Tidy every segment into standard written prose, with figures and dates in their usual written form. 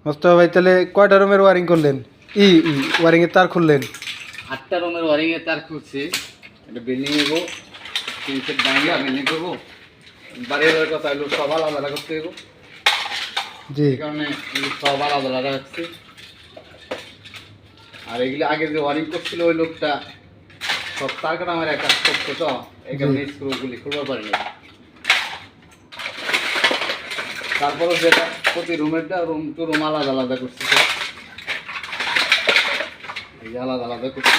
মোস্তফা ভাই তাহলে কয়টা রুমের ওয়ারিং করলেন? ওয়ারিং এর তার খুললেন? 8টা রুমের ওয়ারিং এর তার খুলছি। এটা বিল্ডিং এগো 3 সেট বাংলা বিল্ডিং করবো। বাড়ির কথা হলো সব আলাদা করতে হবে। জি, এই কারণে সব আলাদা রাখছি। আর এগুলো আগে যে ওয়ারিং করছিল ওই লোকটা সব তার কাটা আমার একটা করছে তো এই কারণে স্ক্রুগুলি খুলতে পারিনি। তারপরে যেটা প্রতি রুমেরটা রুম টু রুম আলাদা করছি, এই যে আলাদা করছি।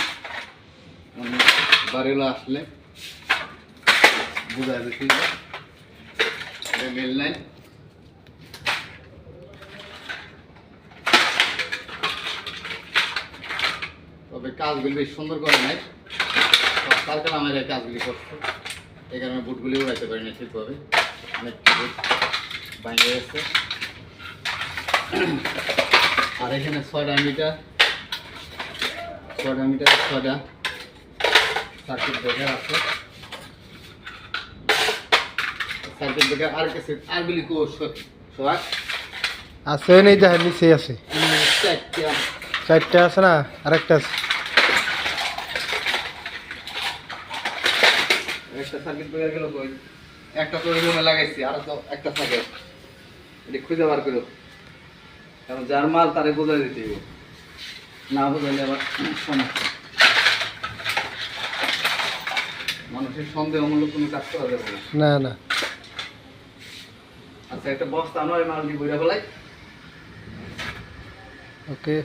বাড়িগুলো আসলে বোঝা যাচ্ছে এটা মেল লাইন। তবে কাজগুলি বেশ সুন্দর করে নাই, কালকে আমার এই কাজগুলি করছে এই কারণে বুটগুলি উড়াইতে পারি না ঠিকভাবে, অনেক বুট ভাঙে গেছে। আর এখানে 6টা মিটার 6টা সার্কিট ব্রেকার আছে। সার্কিট ব্রেকার আর কিছু আরগুলি সোয়াক আছে নেই, দেখেন নিচে আছে, 4টা আছে না, আরেকটা আছে। একটা সার্কিট ব্রেকার গেল কই, একটা তো রুমে লাগাইছি, আর তো একটা থাকে, এটা খুঁজে বার করো, কারণ যার মাল তারে বোঝাই দিতে হবে, না বোঝাইলে আবার সমস্যা। মানুষের সন্দেহমূলক কোনো কাজ করা যাবে না না। আচ্ছা, একটা বস্তা নয় মাল দিয়ে বইরা ফেলাই। ওকে।